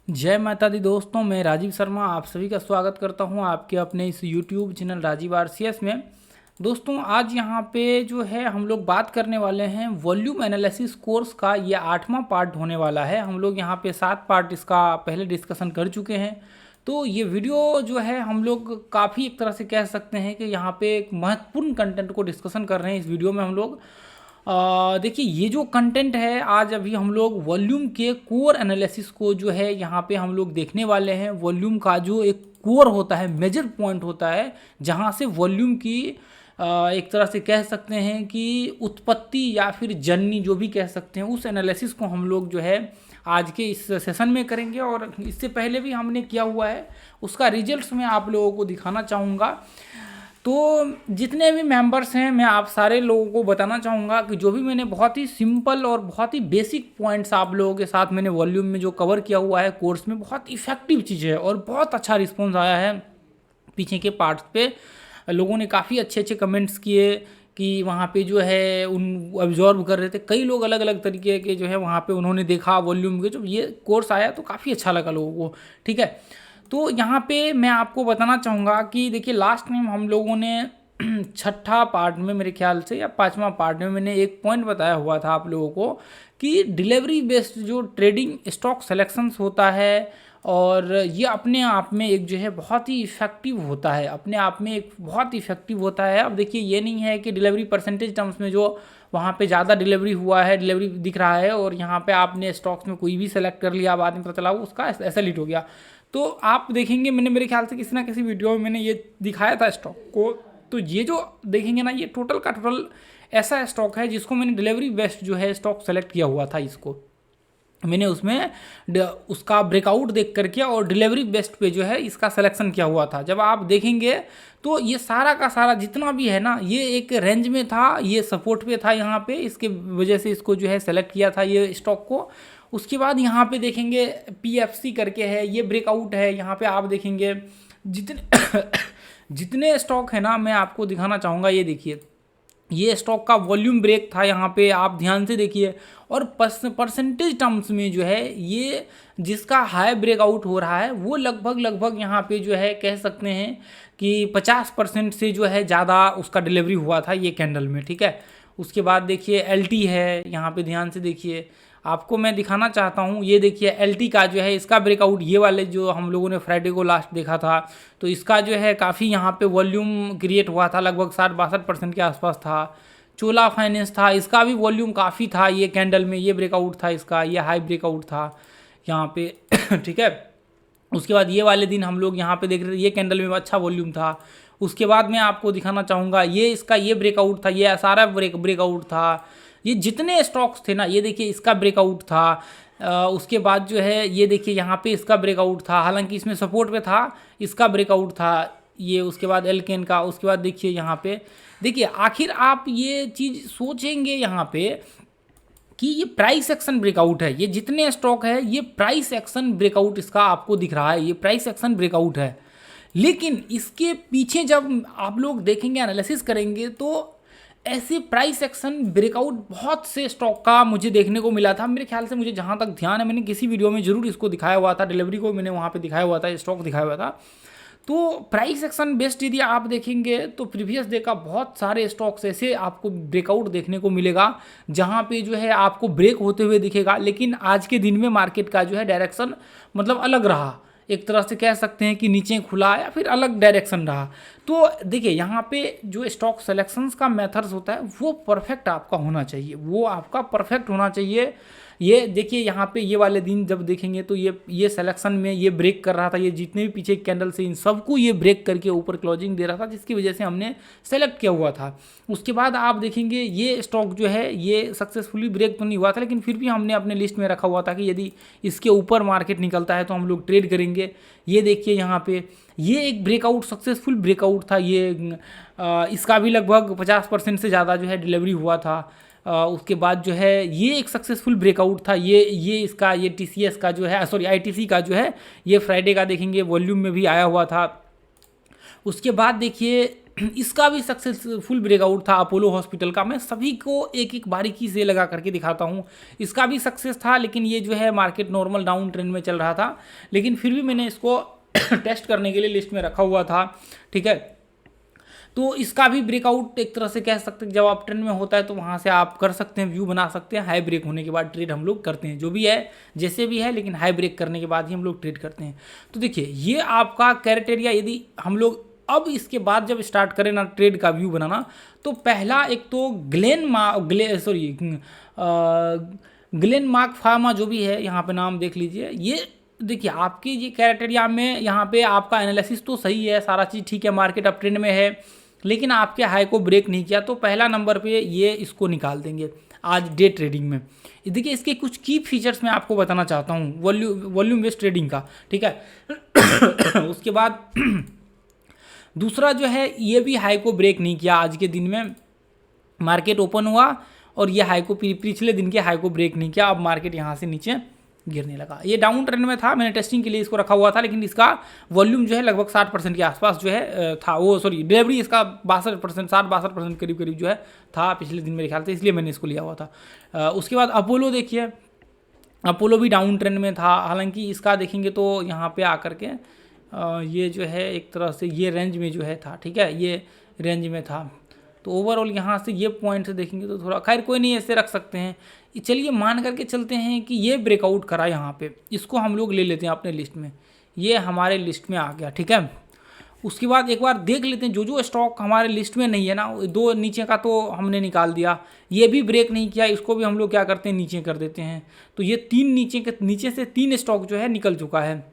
जय माता दी दोस्तों, मैं राजीव शर्मा आप सभी का स्वागत करता हूं आपके अपने इस YouTube चैनल राजीव आरसीएस में। दोस्तों आज यहां पे जो है हम लोग बात करने वाले हैं वॉल्यूम एनालिसिस कोर्स का। ये 8वां पार्ट होने वाला है। हम लोग यहां पे 7 पार्ट इसका पहले डिस्कशन कर चुके हैं। तो ये वीडियो जो है हम लोग काफ़ी एक तरह से कह सकते हैं कि यहाँ पे एक महत्वपूर्ण कंटेंट को डिस्कशन कर रहे हैं इस वीडियो में हम लोग। देखिए ये जो कंटेंट है आज अभी हम लोग वॉल्यूम के कोर एनालिसिस को जो है यहाँ पे हम लोग देखने वाले हैं। वॉल्यूम का जो एक कोर होता है, मेजर पॉइंट होता है, जहाँ से वॉल्यूम की एक तरह से कह सकते हैं कि उत्पत्ति या फिर जननी जो भी कह सकते हैं, उस एनालिसिस को हम लोग जो है आज के इस सेशन में करेंगे। और इससे पहले भी हमने किया हुआ है, उसका रिजल्ट्स मैं आप लोगों को दिखाना चाहूँगा। तो जितने भी मेंबर्स हैं मैं आप सारे लोगों को बताना चाहूँगा कि जो भी मैंने बहुत ही सिंपल और बहुत ही बेसिक पॉइंट्स आप लोगों के साथ मैंने वॉल्यूम में जो कवर किया हुआ है कोर्स में, बहुत इफेक्टिव चीज़ है और बहुत अच्छा रिस्पॉन्स आया है। पीछे के पार्ट्स पे लोगों ने काफ़ी अच्छे अच्छे कमेंट्स किए कि वहाँ पे जो है उन ऑब्जॉर्व कर रहे थे। कई लोग अलग अलग तरीके के जो है वहाँ पे उन्होंने देखा वॉल्यूम के, जब ये कोर्स आया तो काफ़ी अच्छा लगा लोगों को। ठीक है, तो यहाँ पे मैं आपको बताना चाहूँगा कि देखिए लास्ट टाइम हम लोगों ने छठा पार्ट में मेरे ख्याल से या 5वां पार्ट में मैंने एक पॉइंट बताया हुआ था आप लोगों को कि डिलीवरी बेस्ड जो ट्रेडिंग स्टॉक सिलेक्शंस होता है, और ये अपने आप में एक जो है बहुत ही इफेक्टिव होता है, अपने आप में एक बहुत इफेक्टिव होता है। अब देखिए ये नहीं है कि डिलीवरी परसेंटेज टर्म्स में जो वहाँ पे ज़्यादा डिलीवरी हुआ है, डिलीवरी दिख रहा है, और यहाँ पे आपने स्टॉक्स में कोई भी सेलेक्ट कर लिया, बाद में पता चला उसका एसएलइट हो गया। तो आप देखेंगे मैंने मेरे ख्याल से किसी ना किसी वीडियो में मैंने ये दिखाया था स्टॉक को। तो ये जो देखेंगे ना, ये टोटल का टोटल ऐसा स्टॉक है जिसको मैंने डिलीवरी बेस्ड जो है स्टॉक सेलेक्ट किया हुआ था। इसको मैंने उसमें उसका ब्रेकआउट देख करके और डिलीवरी बेस्ड पे जो है इसका सिलेक्शन किया हुआ था। जब आप देखेंगे तो ये सारा का सारा जितना भी है ना, ये एक रेंज में था, ये सपोर्ट पे था यहाँ पे, इसके वजह से इसको जो है सेलेक्ट किया था ये स्टॉक को। उसके बाद यहाँ पे देखेंगे पीएफसी करके है, ये ब्रेकआउट है। यहाँ पे आप देखेंगे जितने जितने स्टॉक है ना, मैं आपको दिखाना चाहूँगा। ये देखिए ये स्टॉक का वॉल्यूम ब्रेक था यहाँ पे, आप ध्यान से देखिए। और परसेंटेज टर्म्स में जो है ये जिसका हाई ब्रेकआउट हो रहा है वो लगभग यहाँ पे जो है कह सकते हैं कि 50% से जो है ज़्यादा उसका डिलीवरी हुआ था ये कैंडल में। ठीक है, उसके बाद देखिए एलटी है, यहाँ पे ध्यान से देखिए, आपको मैं दिखाना चाहता हूँ। ये देखिए एलटी का जो है इसका ब्रेकआउट, ये वाले जो हम लोगों ने फ्राइडे को लास्ट देखा था, तो इसका जो है काफ़ी यहाँ पे वॉल्यूम क्रिएट हुआ था, लगभग 60-62% के आसपास था। चोला फाइनेंस था, इसका भी वॉल्यूम काफ़ी था ये कैंडल में, ये ब्रेकआउट था इसका, ये हाई ब्रेकआउट था यहाँ पे। ठीक है, उसके बाद ये वाले दिन हम लोग यहाँ पे देख रहे थे, ये कैंडल में अच्छा वॉल्यूम था। उसके बाद मैं आपको दिखाना चाहूँगा ये इसका ये ब्रेकआउट था, ये सारा ब्रेकआउट था। ये जितने स्टॉक्स थे ना, ये देखिए इसका ब्रेकआउट था। उसके बाद जो है ये देखिए यहाँ पे इसका ब्रेकआउट था, हालांकि इसमें सपोर्ट पे था, इसका ब्रेकआउट था ये। उसके बाद एल्केन का, उसके बाद देखिए यहाँ पे देखिए, आखिर आप ये चीज़ सोचेंगे यहाँ पे कि ये प्राइस एक्शन ब्रेकआउट है। ये जितने स्टॉक है ये प्राइस एक्शन ब्रेकआउट इसका आपको दिख रहा है, ये प्राइस एक्शन ब्रेकआउट है। लेकिन इसके पीछे जब आप लोग देखेंगे, एनालिसिस करेंगे, तो ऐसे प्राइस एक्शन ब्रेकआउट बहुत से स्टॉक का मुझे देखने को मिला था। मेरे ख्याल से, मुझे जहाँ तक ध्यान है, मैंने किसी वीडियो में जरूर इसको दिखाया हुआ था, डिलीवरी को मैंने वहाँ पे दिखाया हुआ था, स्टॉक दिखाया हुआ था। तो प्राइस एक्शन बेस्ड यदि आप देखेंगे तो प्रीवियस डे का बहुत सारे स्टॉक्स ऐसे आपको ब्रेकआउट देखने को मिलेगा जहाँ पे जो है आपको ब्रेक होते हुए दिखेगा। लेकिन आज के दिन में मार्केट का जो है डायरेक्शन मतलब अलग रहा, एक तरह से कह सकते हैं कि नीचे खुला या फिर अलग डायरेक्शन रहा। तो देखिए यहाँ पे जो स्टॉक सिलेक्शंस का मेथड्स होता है वो परफेक्ट आपका होना चाहिए, वो आपका परफेक्ट होना चाहिए। ये देखिए यहाँ पे ये वाले दिन जब देखेंगे तो ये सिलेक्शन में ये ब्रेक कर रहा था, ये जितने भी पीछे कैंडल से इन सबको ये ब्रेक करके ऊपर क्लोजिंग दे रहा था, जिसकी वजह से हमने सेलेक्ट किया हुआ था। उसके बाद आप देखेंगे ये स्टॉक जो है ये सक्सेसफुली ब्रेक तो नहीं हुआ था, लेकिन फिर भी हमने अपने लिस्ट में रखा हुआ था कि यदि इसके ऊपर मार्केट निकलता है तो हम लोग ट्रेड करेंगे। ये देखिए यहाँ पे ये एक ब्रेकआउट, सक्सेसफुल ब्रेकआउट था ये। इसका भी लगभग 50% से ज़्यादा जो है डिलीवरी हुआ था। उसके बाद जो है ये एक सक्सेसफुल ब्रेकआउट था, ये इसका ये टीसीएस का जो है, सॉरी आईटीसी का जो है, ये फ्राइडे का देखेंगे वॉल्यूम में भी आया हुआ था। उसके बाद देखिए इसका भी सक्सेसफुल ब्रेकआउट था अपोलो हॉस्पिटल का। मैं सभी को एक एक बारीकी से लगा करके दिखाता हूँ। इसका भी सक्सेस था, लेकिन ये जो है मार्केट नॉर्मल डाउन ट्रेंड में चल रहा था, लेकिन फिर भी मैंने इसको टेस्ट करने के लिए लिस्ट में रखा हुआ था। ठीक है, तो इसका भी ब्रेकआउट एक तरह से कह सकते हैं, जब आप ट्रेंड में होता है तो वहाँ से आप कर सकते हैं, व्यू बना सकते हैं। हाई ब्रेक होने के बाद ट्रेड हम लोग करते हैं, जो भी है जैसे भी है, लेकिन हाई ब्रेक करने के बाद ही हम लोग ट्रेड करते हैं। तो देखिए ये आपका क्राइटेरिया, यदि हम लोग अब इसके बाद जब स्टार्ट करें ना ट्रेड का व्यू बनाना, तो पहला एक तो ग्लेनमार्क फार्मा जो भी है, यहाँ पे नाम देख लीजिए। ये देखिए आपकी ये क्राइटेरिया में यहाँ पे आपका एनालिसिस तो सही है, सारा चीज़ ठीक है, मार्केट अप ट्रेंड में है, लेकिन आपके हाई को ब्रेक नहीं किया, तो पहला नंबर पे ये इसको निकाल देंगे आज डे ट्रेडिंग में। देखिए इसके कुछ की फीचर्स मैं आपको बताना चाहता हूँ वॉल्यूम बेस्ड ट्रेडिंग का। ठीक है उसके बाद दूसरा जो है, ये भी हाई को ब्रेक नहीं किया आज के दिन में। मार्केट ओपन हुआ और ये हाई को पिछले दिन के हाई को ब्रेक नहीं किया, अब मार्केट यहाँ से नीचे गिरने लगा। ये डाउन ट्रेंड में था, मैंने टेस्टिंग के लिए इसको रखा हुआ था, लेकिन इसका वॉल्यूम जो है लगभग 60% के आसपास जो है था, वो सॉरी डिलीवरी इसका 62%, 60-62% करीब करीब जो है था पिछले दिन मेरे ख्याल से, इसलिए मैंने इसको लिया हुआ था। उसके बाद अपोलो देखिए, अपोलो भी डाउन ट्रेंड में था, हालांकि इसका देखेंगे तो यहाँ पे आकर के ये जो है एक तरह से ये रेंज में जो है था। ठीक है, ये रेंज में था, तो ओवरऑल यहाँ से ये पॉइंट से देखेंगे तो थोड़ा, खैर कोई नहीं, ऐसे रख सकते हैं। चलिए मान करके चलते हैं कि ये ब्रेकआउट करा यहाँ पे, इसको हम लोग ले लेते हैं अपने लिस्ट में, ये हमारे लिस्ट में आ गया। ठीक है, उसके बाद एक बार देख लेते हैं जो स्टॉक हमारे लिस्ट में नहीं है ना, दो नीचे का तो हमने निकाल दिया, ये भी ब्रेक नहीं किया, इसको भी हम लोग क्या करते हैं, नीचे कर देते हैं। तो ये तीन नीचे से 3 स्टॉक जो है निकल चुका है।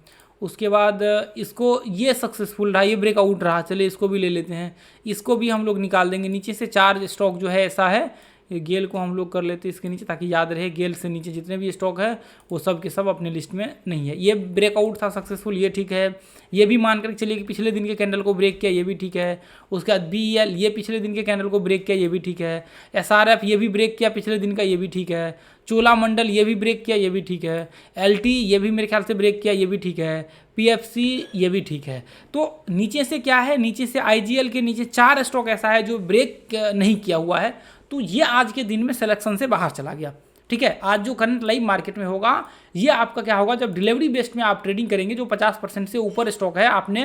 उसके बाद इसको, ये सक्सेसफुल रहा, ये ब्रेकआउट रहा, चलिए इसको भी ले लेते हैं, इसको भी हम लोग निकाल देंगे। नीचे से 4 स्टॉक जो है ऐसा है, ये गेल को हम लोग कर लेते हैं इसके नीचे, ताकि याद रहे गेल से नीचे जितने भी स्टॉक है वो सब के सब अपने लिस्ट में नहीं है। ये ब्रेकआउट था सक्सेसफुल, ये ठीक है। ये भी मान कर चलिए कि पिछले दिन के कैंडल को ब्रेक किया, ये भी ठीक है। उसके बाद BEL, ये पिछले दिन के कैंडल को ब्रेक किया, ये भी ठीक है। SRF ये भी ब्रेक किया पिछले दिन का, ये भी ठीक है। चोलामंडल ये भी ब्रेक किया, ये भी ठीक है। LT ये भी मेरे ख्याल से ब्रेक किया, ये भी ठीक है। PFC ये भी ठीक है। तो नीचे से क्या है, नीचे से IGL के नीचे 4 स्टॉक ऐसा है जो ब्रेक नहीं किया हुआ है, तो ये आज के दिन में सिलेक्शन से बाहर चला गया। ठीक है, आज जो करंट लाइव मार्केट में होगा, ये आपका क्या होगा, जब डिलीवरी बेस्ड में आप ट्रेडिंग करेंगे, जो 50% से ऊपर स्टॉक है, आपने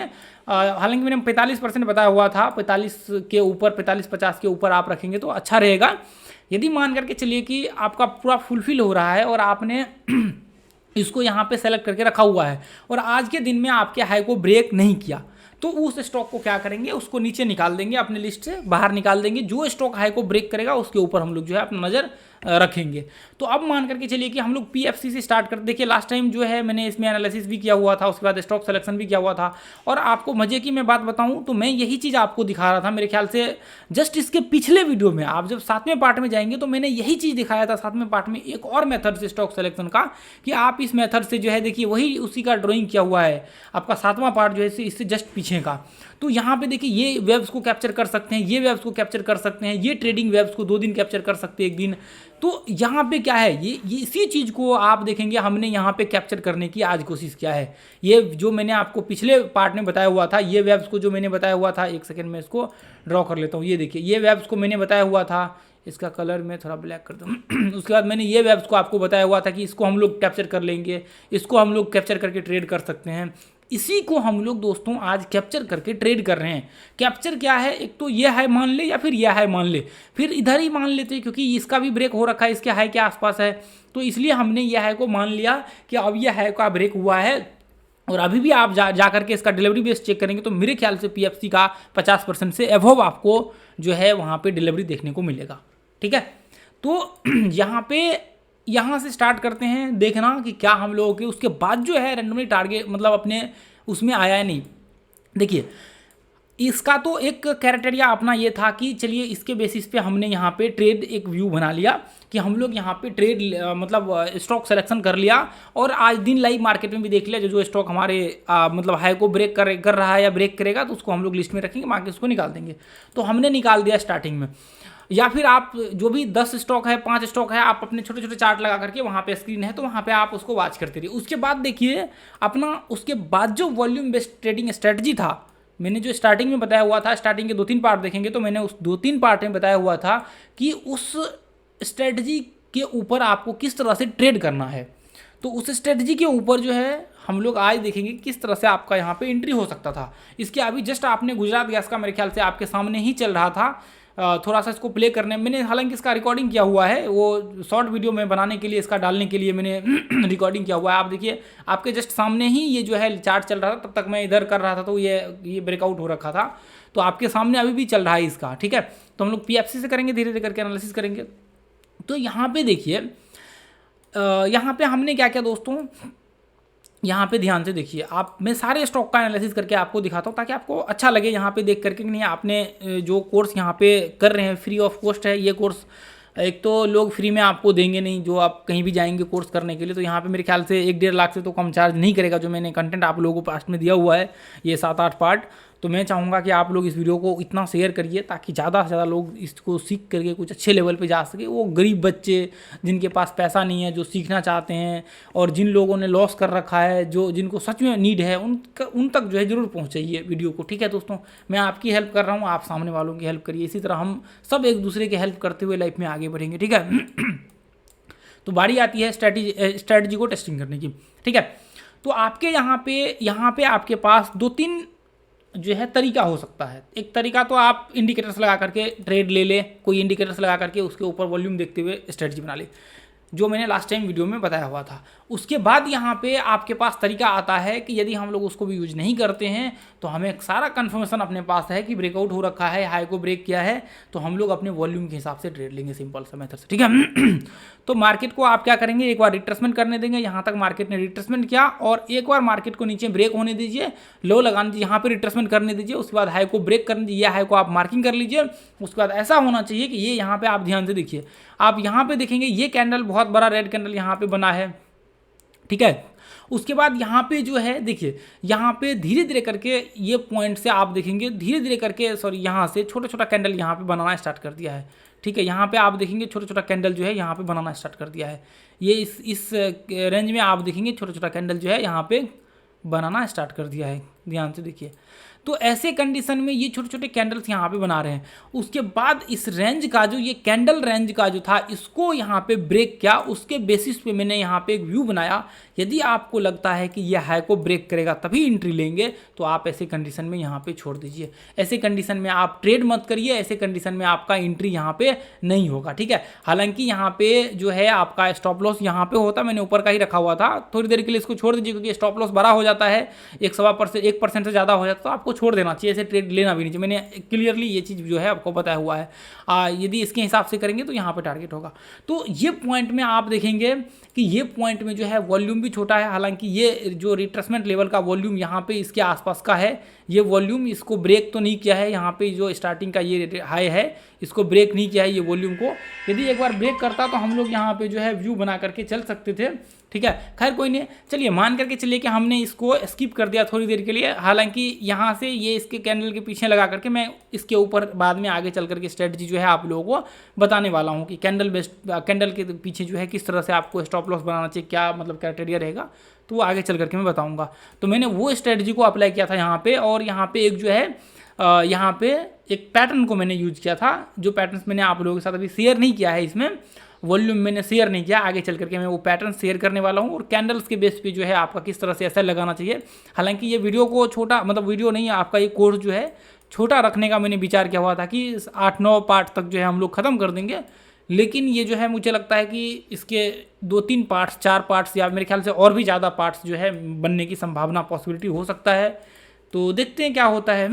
हालांकि मैंने 45% बताया हुआ था, 45 के ऊपर, 45-50 के ऊपर आप रखेंगे तो अच्छा रहेगा। यदि मान करके चलिए कि आपका पूरा फुलफिल हो रहा है और आपने इसको यहाँ पे सेलेक्ट करके रखा हुआ है और आज के दिन में आपके हाई को ब्रेक नहीं किया, तो उस स्टॉक को क्या करेंगे, उसको नीचे निकाल देंगे, अपने लिस्ट से बाहर निकाल देंगे। जो स्टॉक हाई को ब्रेक करेगा उसके ऊपर हम लोग जो है अपना नज़र रखेंगे। तो अब मान करके चलिए कि हम लोग PFC से स्टार्ट करते। देखिए लास्ट टाइम जो है मैंने इसमें एनालिसिस भी किया हुआ था, उसके बाद स्टॉक सिलेक्शन भी किया हुआ था, और आपको मजे की मैं बात बताऊं तो मैं यही चीज़ आपको दिखा रहा था मेरे ख्याल से जस्ट इसके पिछले वीडियो में। आप जब 7वें पार्ट में जाएंगे तो मैंने यही चीज़ दिखाया था 7वें पार्ट में, एक और मेथड से स्टॉक सिलेक्शन का, कि आप इस मेथड से जो है, देखिए वही उसी का ड्राइंग किया हुआ है आपका 7वां पार्ट जो है इससे जस्ट पीछे का। तो यहाँ पे देखिए ये वेब्स को कैप्चर कर सकते हैं, ये वेब्स को कैप्चर कर सकते हैं, ये ट्रेडिंग वेब्स को 2 दिन कैप्चर कर सकते हैं, 1 दिन। तो यहाँ पे क्या है, ये इसी चीज़ को आप देखेंगे हमने यहाँ पे कैप्चर करने की आज कोशिश किया है। ये जो मैंने आपको पिछले पार्ट में बताया हुआ था, ये वेब्स को जो मैंने बताया हुआ था, एक सेकेंड में इसको ड्रॉ कर लेता हूँ। ये देखिए ये वेब्स को मैंने बताया हुआ था, इसका कलर मैं थोड़ा ब्लैक कर दूँ। उसके बाद मैंने ये वेब्स को आपको बताया हुआ था कि इसको हम लोग कैप्चर कर लेंगे, इसको हम लोग कैप्चर करके ट्रेड कर सकते हैं। इसी को हम लोग दोस्तों आज कैप्चर करके ट्रेड कर रहे हैं। कैप्चर क्या है, एक तो ये हाई मान ले या फिर यह हाई मान ले, फिर इधर ही मान लेते हैं, क्योंकि इसका भी ब्रेक हो रखा है, इसके हाई के आसपास है, तो इसलिए हमने यह हाई को मान लिया कि अब यह हाई का ब्रेक हुआ है। और अभी भी आप जा करके इसका डिलीवरी बेस चेक करेंगे तो मेरे ख्याल से PFC का 50% से एबव आपको जो है वहाँ पे डिलीवरी देखने को मिलेगा। ठीक है, तो यहाँ से स्टार्ट करते हैं देखना कि क्या हम लोगों के उसके बाद जो है रैंडमली टारगेट मतलब अपने उसमें आया है नहीं। देखिए इसका तो एक क्राइटेरिया अपना ये था कि चलिए इसके बेसिस पे हमने यहाँ पे ट्रेड एक व्यू बना लिया कि हम लोग यहाँ पे ट्रेड मतलब स्टॉक सिलेक्शन कर लिया, और आज दिन लाइव मार्केट में भी देख लिया जो स्टॉक हमारे मतलब हाई को ब्रेक कर रहा है या ब्रेक करेगा तो उसको हम लोग लिस्ट में रखेंगे, बाकी उसको निकाल देंगे। तो हमने निकाल दिया स्टार्टिंग में, या फिर आप जो भी 10 स्टॉक है 5 स्टॉक है, आप अपने छोटे छोटे चार्ट लगा करके वहाँ पे स्क्रीन है तो वहाँ पे आप उसको वॉच करते रहिए। उसके बाद देखिए अपना उसके बाद जो वॉल्यूम बेस्ड ट्रेडिंग स्ट्रेटजी था, मैंने जो स्टार्टिंग में बताया हुआ था, स्टार्टिंग के 2-3 पार्ट देखेंगे तो मैंने उस 2-3 पार्ट में बताया हुआ था कि उस स्ट्रेटजी के ऊपर आपको किस तरह से ट्रेड करना है। तो उस स्ट्रेटजी के ऊपर जो है हम लोग आज देखेंगे किस तरह से आपका यहाँ पे एंट्री हो सकता था। इसके अभी जस्ट आपने गुजरात गैस का मेरे ख्याल से आपके सामने ही चल रहा था, थोड़ा सा इसको प्ले करने मैंने हालांकि इसका रिकॉर्डिंग किया हुआ है, वो शॉर्ट वीडियो में बनाने के लिए इसका डालने के लिए मैंने रिकॉर्डिंग किया हुआ है। आप देखिए आपके जस्ट सामने ही ये जो है चार्ट चल रहा था, तब तक मैं इधर कर रहा था तो ये ब्रेकआउट हो रखा था, तो आपके सामने अभी भी चल रहा है इसका, ठीक है। तो हम लोग PFC से करेंगे, धीरे धीरे करके एनालिसिस करेंगे। तो यहाँ पे देखिए यहाँ पे हमने क्या किया दोस्तों, यहाँ पे ध्यान से देखिए आप, मैं सारे स्टॉक का एनालिसिस करके आपको दिखाता हूँ ताकि आपको अच्छा लगे यहाँ पे देख करके कि नहीं आपने जो कोर्स यहाँ पे कर रहे हैं फ्री ऑफ कॉस्ट है ये कोर्स। एक तो लोग फ्री में आपको देंगे नहीं, जो आप कहीं भी जाएंगे कोर्स करने के लिए, तो यहाँ पे मेरे ख्याल से 1-1.5 लाख से तो कम चार्ज नहीं करेगा जो मैंने कंटेंट आप लोगों को पास्ट में दिया हुआ है, ये 7-8 पार्ट। तो मैं चाहूँगा कि आप लोग इस वीडियो को इतना शेयर करिए ताकि ज़्यादा से ज़्यादा लोग इसको सीख करके कुछ अच्छे लेवल पे जा सके। वो गरीब बच्चे जिनके पास पैसा नहीं है, जो सीखना चाहते हैं, और जिन लोगों ने लॉस कर रखा है, जो जिनको सच में नीड है, उन तक जो है ज़रूर पहुँचाइए वीडियो को, ठीक है दोस्तों। मैं आपकी हेल्प कर रहा हूँ, आप सामने वालों की हेल्प करिए। इसी तरह हम सब एक दूसरे की हेल्प करते हुए लाइफ में आगे बढ़ेंगे, ठीक है। तो बारी आती है स्ट्रैटेजी को टेस्टिंग करने की, ठीक है। तो आपके यहाँ पे आपके पास 2-3 जो है तरीका हो सकता है। एक तरीका तो आप इंडिकेटर्स लगा करके ट्रेड ले ले, कोई इंडिकेटर्स लगा करके उसके ऊपर वॉल्यूम देखते हुए स्ट्रेटजी बना ले, जो मैंने लास्ट टाइम वीडियो में बताया हुआ था। उसके बाद यहाँ पे आपके पास तरीका आता है कि यदि हम लोग उसको भी यूज नहीं करते हैं तो हमें सारा कन्फर्मेशन अपने पास है कि ब्रेकआउट हो रखा है, हाई को ब्रेक किया है, तो हम लोग अपने वॉल्यूम के हिसाब से ट्रेड लेंगे, सिंपल सा मेथड से, ठीक है। तो मार्केट को आप क्या करेंगे, एक बार रिट्रेसमेंट करने देंगे। यहाँ तक मार्केट ने रिट्रेसमेंट किया और एक बार मार्केट को नीचे ब्रेक होने दीजिए, लो लगाने दीजिए, यहाँ पे रिट्रेसमेंट करने दीजिए, उसके बाद हाई को ब्रेक करने दीजिए, हाई को आप मार्किंग कर लीजिए। उसके बाद ऐसा होना चाहिए कि ये यहाँ पे आप ध्यान से देखिए, आप यहाँ पे देखेंगे ये कैंडल बहुत बड़ा रेड कैंडल यहाँ पे बना है, ठीक है। उसके बाद यहाँ पे जो है देखिए, यहाँ पे धीरे धीरे करके ये पॉइंट से आप देखेंगे धीरे धीरे करके, सॉरी, यहाँ से छोटा छोटा कैंडल यहाँ पे बनाना स्टार्ट कर दिया है, ठीक है। यहाँ पे आप देखेंगे छोटा छोटा कैंडल जो है यहाँ पे बनाना स्टार्ट कर दिया है। ये इस रेंज में आप देखेंगे छोटा छोटा कैंडल जो है यहाँ पे बनाना स्टार्ट कर दिया है, ध्यान से देखिए। तो ऐसे कंडीशन में ये छोटे छोटे कैंडल्स यहाँ पे बना रहे हैं। उसके बाद इस रेंज का जो ये कैंडल रेंज का जो था, इसको यहाँ पे ब्रेक किया, उसके बेसिस पे मैंने यहाँ पे एक व्यू बनाया। यदि आपको लगता है कि ये हाई को ब्रेक करेगा तभी एंट्री लेंगे, तो आप ऐसे कंडीशन में यहाँ पे छोड़ दीजिए। ऐसे कंडीशन में आप ट्रेड मत करिए, ऐसे कंडीशन में आपका एंट्री यहाँ पे नहीं होगा, ठीक है। हालांकि यहाँ पे जो है आपका स्टॉप लॉस यहाँ पे होता, मैंने ऊपर का ही रखा हुआ था, थोड़ी देर के लिए इसको छोड़ दीजिए क्योंकि स्टॉप लॉस बड़ा हो जाता है, 1% से ज़्यादा हो जाता है, तो आपको छोड़ देना चाहिए, ऐसे ट्रेड लेना भी नहीं चाहिए। मैंने क्लियरली ये चीज़ जो है आपको बताया हुआ है। यदि इसके हिसाब से करेंगे तो यहाँ पे टारगेट होगा। तो ये पॉइंट में आप देखेंगे कि ये पॉइंट में जो है वॉल्यूम भी छोटा है, हालांकि ये जो रिट्रेसमेंट लेवल का वॉल्यूम यहाँ पे इसके आसपास का है, ये वॉल्यूम इसको ब्रेक तो नहीं किया है। यहाँ पे जो स्टार्टिंग का ये हाई है इसको ब्रेक नहीं किया है ये वॉल्यूम को। यदि एक बार ब्रेक करता तो हम लोग यहाँ पे जो है व्यू बना करके चल सकते थे, ठीक है। खैर कोई नहीं, चलिए मान करके चलिए कि हमने इसको स्किप कर दिया थोड़ी देर के लिए। हालांकि यहाँ से ये इसके कैंडल के पीछे लगा करके मैं इसके ऊपर बाद में आगे चल करके स्ट्रेटजी जो है आप लोगों को बताने वाला हूँ कि कैंडल के पीछे जो है किस तरह से आपको स्टॉप लॉस बनाना चाहिए, क्या मतलब क्राइटेरिया रहेगा, तो वो आगे चल करके मैं बताऊँगा। तो मैंने वो स्ट्रेटजी को अप्लाई किया था यहाँ पे, और यहाँ पे एक जो है यहाँ पे एक पैटर्न को मैंने यूज किया था, जो पैटर्न्स मैंने आप लोगों के साथ अभी शेयर नहीं किया है, इसमें वॉल्यूम मैंने शेयर नहीं किया, आगे चल करके मैं वो पैटर्न शेयर करने वाला हूँ। और कैंडल्स के बेस पे जो है आपका किस तरह से ऐसा लगाना चाहिए। हालांकि ये वीडियो को छोटा, मतलब वीडियो नहीं, आपका ये कोर्स जो है छोटा रखने का मैंने विचार किया हुआ था कि 8-9 पार्ट तक जो है हम लोग ख़त्म कर देंगे, लेकिन ये जो है मुझे लगता है कि इसके 2-3 पार्ट्स, 4 पार्ट्स, या मेरे ख्याल से और भी ज़्यादा पार्ट्स जो है बनने की संभावना, पॉसिबिलिटी हो सकता है। तो देखते हैं क्या होता है।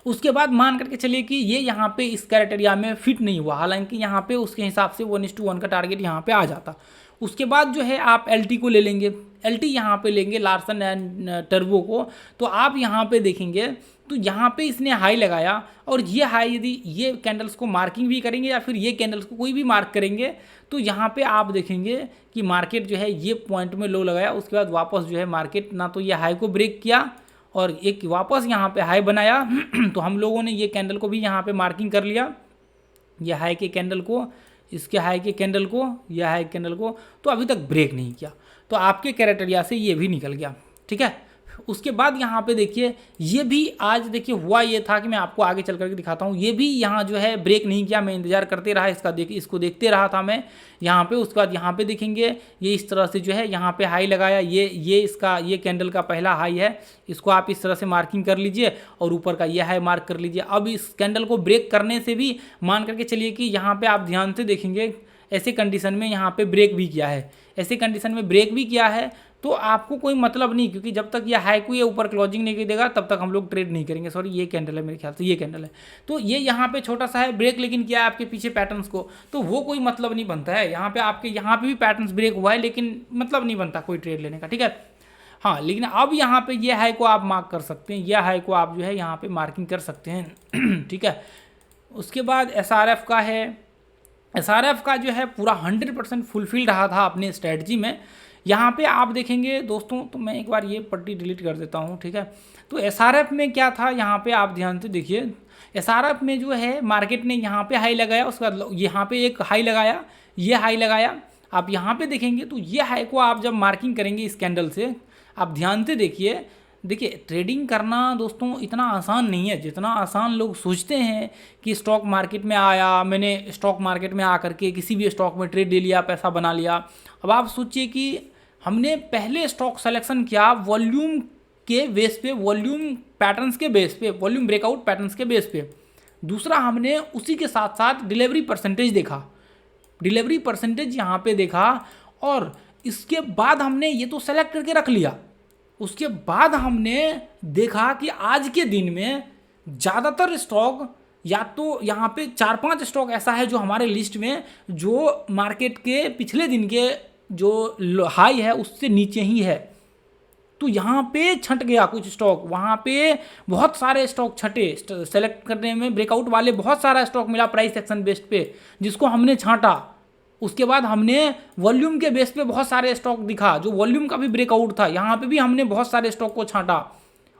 उसके बाद मान करके चलिए कि ये यहाँ पे इस क्राइटेरिया में फिट नहीं हुआ, हालांकि यहाँ पे उसके हिसाब से 1:1 का टारगेट यहाँ पे आ जाता। उसके बाद जो है आप LT को ले लेंगे, LT यहाँ पे लेंगे, लार्सन एंड टर्बो को। तो आप यहाँ पे देखेंगे तो यहाँ पे इसने हाई लगाया, और ये हाई यदि ये कैंडल्स को मार्किंग भी करेंगे या फिर ये कैंडल्स को कोई भी मार्क करेंगे, तो यहाँ पे आप देखेंगे कि मार्केट जो है ये पॉइंट में लो लगाया। उसके बाद वापस जो है मार्केट ना तो ये हाई को ब्रेक किया और एक वापस यहाँ पे हाई बनाया। तो हम लोगों ने ये कैंडल को भी यहाँ पे मार्किंग कर लिया, ये हाई के कैंडल को, इसके हाई के कैंडल को, यह हाई कैंडल को, तो अभी तक ब्रेक नहीं किया। तो आपके क्राइटेरिया से ये भी निकल गया, ठीक है। उसके बाद यहाँ पे देखिए ये भी आज देखिए हुआ ये था कि मैं आपको आगे चल करके दिखाता हूँ, ये भी यहाँ जो है ब्रेक नहीं किया, मैं इंतजार करते रहा इसका, इसको देखते रहा था मैं यहाँ पे। उसके बाद यहाँ पे देखेंगे ये इस तरह से जो है यहाँ पे हाई लगाया, ये इसका ये कैंडल का पहला हाई है, इसको आप इस तरह से मार्किंग कर लीजिए और ऊपर का ये हाई मार्क कर लीजिए। अब इस कैंडल को ब्रेक करने से भी मान करके चलिए कि यहाँ पे आप ध्यान से देखेंगे ऐसे कंडीशन में यहाँ पे ब्रेक भी किया है, ऐसे कंडीशन में ब्रेक भी किया है, तो आपको कोई मतलब नहीं, क्योंकि जब तक ये हाई को ये ऊपर क्लोजिंग नहीं देगा तब तक हम लोग ट्रेड नहीं करेंगे। सॉरी ये कैंडल है मेरे ख्याल से, ये कैंडल है, तो ये यहाँ पे छोटा सा है ब्रेक, लेकिन किया है आपके पीछे पैटर्न्स को, तो वो कोई मतलब नहीं बनता है। यहाँ पे आपके यहाँ पे भी पैटर्न्स ब्रेक हुआ है, लेकिन मतलब नहीं बनता कोई ट्रेड लेने का, ठीक है। हाँ, लेकिन अब यहाँ पे ये हाई को आप मार्क कर सकते हैं, यह हाई को आप जो है यहाँ पे मार्किंग कर सकते हैं, ठीक है। उसके बाद SRF का है, SRF का जो है पूरा 100% फुलफिल रहा था अपने स्ट्रेटजी में। यहाँ पे आप देखेंगे दोस्तों, तो मैं एक बार ये पट्टी डिलीट कर देता हूँ, ठीक है। तो SRF में क्या था, यहाँ पे आप ध्यान से देखिए, SRF में जो है मार्केट ने यहाँ पे हाई लगाया, उसके बाद यहाँ पे एक हाई लगाया, ये हाई लगाया। आप यहाँ पे देखेंगे तो ये हाई को आप जब मार्किंग करेंगे इस कैंडल से, आप ध्यान से देखिए, ट्रेडिंग करना दोस्तों इतना आसान नहीं है जितना आसान लोग सोचते हैं कि स्टॉक मार्केट में आया, मैंने स्टॉक मार्केट में आकर के किसी भी स्टॉक में ट्रेड ले लिया, पैसा बना लिया। अब आप सोचिए कि हमने पहले स्टॉक सिलेक्शन किया वॉल्यूम के बेस पे, वॉल्यूम पैटर्न्स के बेस पे, वॉल्यूम ब्रेकआउट पैटर्न्स के बेस पे। दूसरा, हमने उसी के साथ साथ डिलीवरी परसेंटेज देखा, डिलीवरी परसेंटेज यहाँ पे देखा, और इसके बाद हमने ये तो सेलेक्ट करके रख लिया। उसके बाद हमने देखा कि आज के दिन में ज़्यादातर स्टॉक, या तो यहाँ पे 4-5 स्टॉक ऐसा है जो हमारे लिस्ट में जो मार्केट के पिछले दिन के जो हाई है उससे नीचे ही है, तो यहाँ पे छट गया कुछ स्टॉक, वहाँ पे बहुत सारे स्टॉक छटे, सेलेक्ट करने में ब्रेकआउट वाले बहुत सारा स्टॉक मिला प्राइस एक्शन बेस्ड पे, जिसको हमने छांटा। उसके बाद हमने वॉल्यूम के बेस पे बहुत सारे स्टॉक दिखा जो वॉल्यूम का भी ब्रेकआउट था, यहाँ पे भी हमने बहुत सारे स्टॉक को छांटा,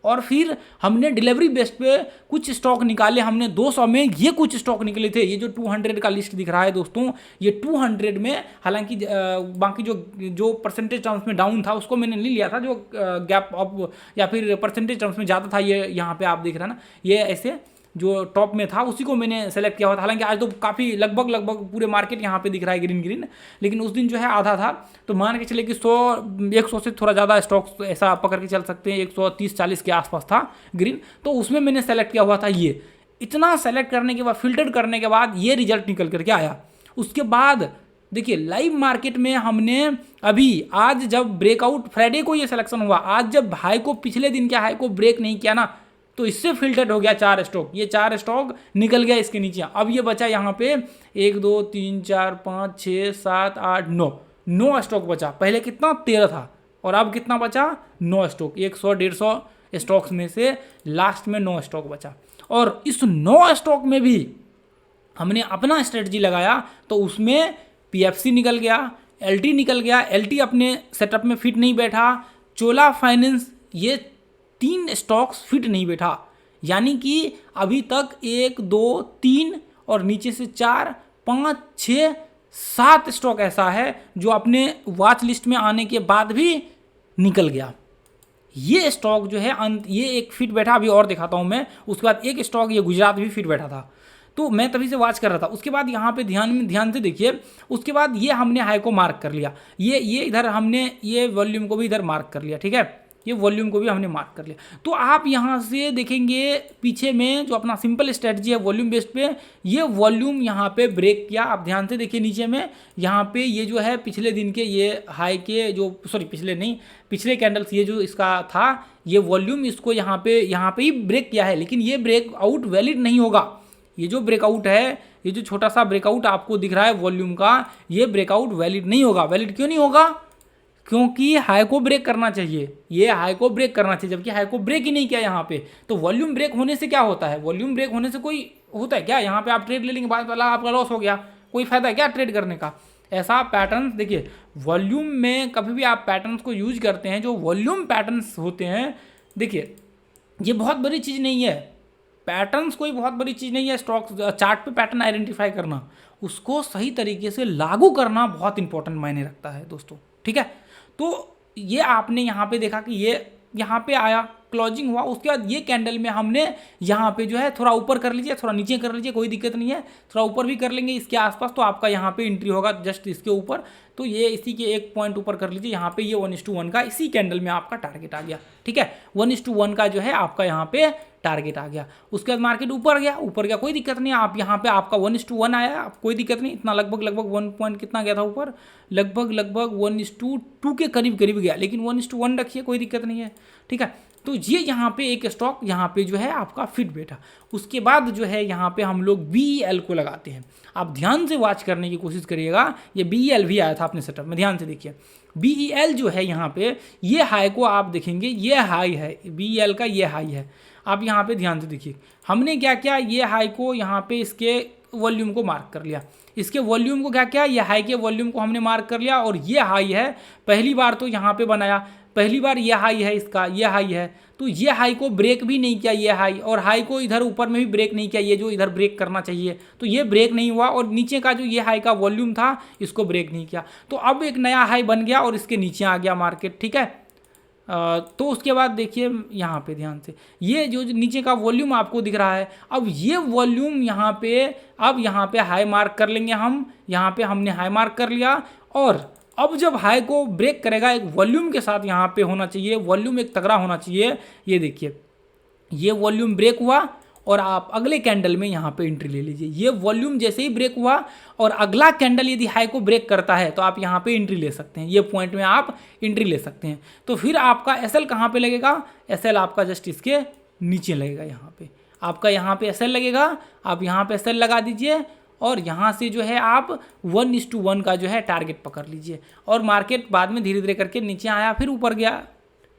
और फिर हमने डिलीवरी बेस पे कुछ स्टॉक निकाले। हमने 200 में ये कुछ स्टॉक निकले थे, ये जो 200 का लिस्ट दिख रहा है दोस्तों, ये 200 में, हालांकि बाकी जो परसेंटेज टर्म्स में डाउन था उसको मैंने नहीं लिया था, जो गैप अप या फिर परसेंटेज टर्म्स में ज़्यादा था, ये यहाँ पे आप देख रहे हैं ना, ये ऐसे जो टॉप में था उसी को मैंने सेलेक्ट किया हुआ था। हालांकि आज तो काफ़ी लगभग पूरे मार्केट यहाँ पे दिख रहा है ग्रीन, लेकिन उस दिन जो है आधा था, तो मान के चले कि 100 से थोड़ा ज़्यादा स्टॉक्स ऐसा पकड़ के चल सकते हैं, 130-40 के आसपास था ग्रीन, तो उसमें मैंने सेलेक्ट किया हुआ था ये। इतना सेलेक्ट करने के बाद, फिल्टर करने के बाद ये रिजल्ट निकल करके आया। उसके बाद देखिए लाइव मार्केट में हमने अभी आज जब ब्रेकआउट, फ्राइडे को ये सिलेक्शन हुआ, आज जब हाई को, पिछले दिन के हाई को ब्रेक नहीं किया ना, तो इससे फिल्टर्ड हो गया 4 स्टॉक, ये 4 स्टॉक निकल गया इसके नीचे। अब ये बचा यहाँ पे 1 2 3 4 5 6 7 8 9 स्टॉक बचा। पहले कितना 13 था, और अब कितना बचा 9 स्टॉक। 100-150 स्टॉक्स में से लास्ट में 9 स्टॉक बचा, और इस 9 स्टॉक में भी हमने अपना स्ट्रेटजी लगाया, तो उसमें PFC निकल गया, LT निकल गया, LT अपने सेटअप में फिट नहीं बैठा, चोला फाइनेंस, ये 3 स्टॉक्स फिट नहीं बैठा। यानी कि अभी तक 1 2 3 और नीचे से 4 5 6 7 स्टॉक ऐसा है जो अपने वॉच लिस्ट में आने के बाद भी निकल गया। ये स्टॉक जो है ये एक फिट बैठा, अभी और दिखाता हूँ मैं। उसके बाद एक स्टॉक ये गुजरात भी फिट बैठा था, तो मैं तभी से वॉच कर रहा था। उसके बाद यहाँ पे ध्यान से देखिए, उसके बाद ये हमने हाई को मार्क कर लिया, ये इधर हमने ये वॉल्यूम को भी इधर मार्क कर लिया, ठीक है, ये वॉल्यूम को भी हमने मार्क कर लिया। तो आप यहाँ से देखेंगे पीछे में जो अपना सिंपल स्ट्रेटजी है वॉल्यूम बेस्ड पे, ये वॉल्यूम यहाँ पे ब्रेक किया। आप ध्यान से देखिए नीचे में, यहाँ पे ये जो है पिछले दिन के ये हाई के जो, सॉरी पिछले कैंडल्स, ये जो इसका था ये वॉल्यूम, इसको यहाँ पे ही ब्रेक किया है, लेकिन ये ब्रेकआउट वैलिड नहीं होगा। ये जो ब्रेकआउट है, ये जो छोटा सा ब्रेकआउट आपको दिख रहा है वॉल्यूम का, ये ब्रेकआउट वैलिड नहीं होगा। वैलिड क्यों नहीं होगा? क्योंकि हाई को ब्रेक करना चाहिए, ये हाई को ब्रेक करना चाहिए, जबकि हाई को ब्रेक ही नहीं किया यहाँ पे। तो वॉल्यूम ब्रेक होने से क्या होता है? वॉल्यूम ब्रेक होने से कोई होता है क्या? यहाँ पे आप ट्रेड ले लेंगे, बाद वाला आपका लॉस हो गया, कोई फायदा है क्या ट्रेड करने का? ऐसा पैटर्न देखिए, वॉल्यूम में कभी भी आप पैटर्न्स को यूज करते हैं, जो वॉल्यूम पैटर्न्स होते हैं, देखिए ये बहुत बड़ी चीज़ नहीं है। पैटर्न्स कोई बहुत बड़ी चीज़ नहीं है। स्टॉक चार्ट पे पैटर्न आइडेंटिफाई करना, उसको सही तरीके से लागू करना बहुत इंपॉर्टेंट मायने रखता है दोस्तों, ठीक है। तो ये आपने यहाँ पे देखा कि ये यहाँ पे आया, क्लोजिंग हुआ, उसके बाद ये कैंडल में हमने यहाँ पे जो है थोड़ा ऊपर कर लीजिए, थोड़ा नीचे कर लीजिए, कोई दिक्कत नहीं है, थोड़ा ऊपर भी कर लेंगे इसके आसपास, तो आपका यहाँ पे एंट्री होगा जस्ट इसके ऊपर। तो ये इसी के एक पॉइंट ऊपर कर लीजिए, यहाँ पे ये 1:1 का इसी कैंडल में आपका टारगेट आ गया, ठीक है, 1:1 का जो है आपका यहाँ पे टारगेट आ गया। उसके बाद मार्केट ऊपर गया, कोई दिक्कत नहीं, आप यहाँ पे आपका 1:1 आया, कोई दिक्कत नहीं, इतना लगभग 1 पॉइंट कितना गया था ऊपर, लगभग 1:2 के करीब गया, लेकिन 1:1 रखिए, कोई दिक्कत नहीं है, ठीक है। तो ये यहाँ पे एक स्टॉक यहाँ पे जो है आपका फिट बैठा। उसके बाद जो है यहाँ पे हम लोग BEL को लगाते हैं। आप ध्यान से वॉच करने की कोशिश करिएगा, ये BEL भी आया था अपने सेटअप में, ध्यान से देखिए। BEL जो है यहाँ पे ये हाई को आप देखेंगे, ये हाई है BEL का, ये हाई है, आप यहाँ पे ध्यान से देखिए। हमने क्या किया, ये हाई को यहाँ पे इसके वॉल्यूम को मार्क कर लिया, इसके वॉल्यूम को क्या किया, ये हाई के वॉल्यूम को हमने मार्क कर लिया, और ये हाई है, पहली बार तो यहाँ पे बनाया, पहली बार ये हाई है इसका, ये हाई है, तो ये हाई को ब्रेक भी नहीं किया ये हाई, और हाई को इधर ऊपर में भी ब्रेक नहीं किया, ये जो इधर ब्रेक करना चाहिए तो ये ब्रेक नहीं हुआ, और नीचे का जो ये हाई का वॉल्यूम था इसको ब्रेक नहीं किया, तो अब एक नया हाई बन गया और इसके नीचे आ गया मार्केट, ठीक है। तो उसके बाद देखिए यहाँ पे ध्यान से, ये जो नीचे का वॉल्यूम आपको दिख रहा है, अब ये वॉल्यूम यहाँ पे, अब यहाँ पे हाई मार्क कर लेंगे हम, यहाँ पे हमने हाई मार्क कर लिया, और अब जब हाई को ब्रेक करेगा एक वॉल्यूम के साथ यहाँ पे होना चाहिए, वॉल्यूम एक तगड़ा होना चाहिए, ये देखिए ये वॉल्यूम ब्रेक हुआ, और आप अगले कैंडल में यहाँ पे एंट्री ले लीजिए। ये वॉल्यूम जैसे ही ब्रेक हुआ और अगला कैंडल यदि हाई को ब्रेक करता है तो आप यहाँ पे एंट्री ले सकते हैं, ये पॉइंट में आप एंट्री ले सकते हैं। तो फिर आपका SL कहाँ पे लगेगा, SL आपका जस्ट इसके नीचे लगेगा, यहाँ पे आपका यहाँ पे SL लगेगा, आप यहाँ पे SL लगा दीजिए, और यहाँ से जो है आप 1:1 का जो है टारगेट पकड़ लीजिए, और मार्केट बाद में धीरे धीरे करके नीचे आया, फिर ऊपर गया,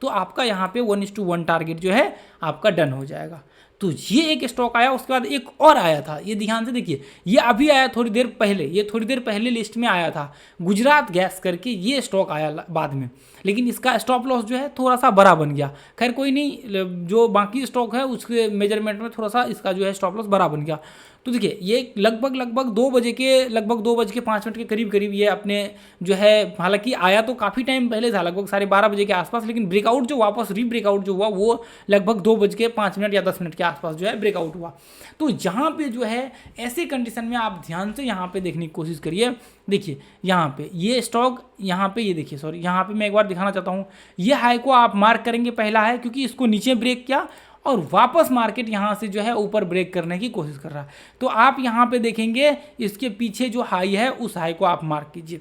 तो आपका यहाँ पे 1:1 टारगेट जो है आपका डन हो जाएगा। तो ये एक स्टॉक आया, उसके बाद एक और आया था, ये ध्यान से देखिए, ये अभी आया थोड़ी देर पहले, ये थोड़ी देर पहले लिस्ट में आया था, गुजरात गैस करके ये स्टॉक आया बाद में, लेकिन इसका स्टॉप लॉस जो है थोड़ा सा बड़ा बन गया। खैर कोई नहीं, जो बाकी स्टॉक है उसके मेजरमेंट में थोड़ा सा इसका जो है स्टॉप लॉस बड़ा बन गया। तो देखिए ये लगभग 2 बजे के, लगभग 2:05 के करीब ये अपने जो है, हालांकि आया तो काफ़ी टाइम पहले था, लगभग 12:30 बजे के आसपास, लेकिन ब्रेकआउट जो वापस रीब्रेकआउट जो हुआ वो लगभग 2:05 या 10 मिनट के आसपास जो है ब्रेकआउट हुआ। तो यहाँ पे जो है ऐसे कंडीशन में आप ध्यान से यहाँ पे देखने की कोशिश करिए। देखिए यहाँ पे ये स्टॉक, यहाँ पे ये देखिए, सॉरी यहाँ पे मैं एक बार दिखाना चाहता हूँ, ये हाई को आप मार्क करेंगे, पहला है क्योंकि इसको नीचे ब्रेक किया और वापस मार्केट यहाँ से जो है ऊपर ब्रेक करने की कोशिश कर रहा है, तो आप यहाँ पे देखेंगे इसके पीछे जो हाई है उस हाई को आप मार्क कीजिए।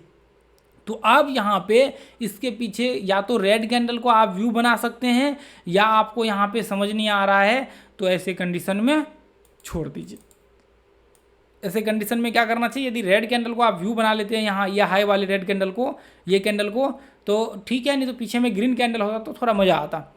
तो आप यहाँ पे इसके पीछे या तो रेड कैंडल को आप व्यू बना सकते हैं, या आपको यहाँ पे समझ नहीं आ रहा है तो ऐसे कंडीशन में छोड़ दीजिए। ऐसे कंडीशन में क्या करना चाहिए, यदि रेड कैंडल को आप व्यू बना लेते हैं यहाँ, या हाई वाले रेड कैंडल को, ये कैंडल को, तो ठीक है, नहीं तो पीछे में ग्रीन कैंडल होता तो थोड़ा मज़ा आता,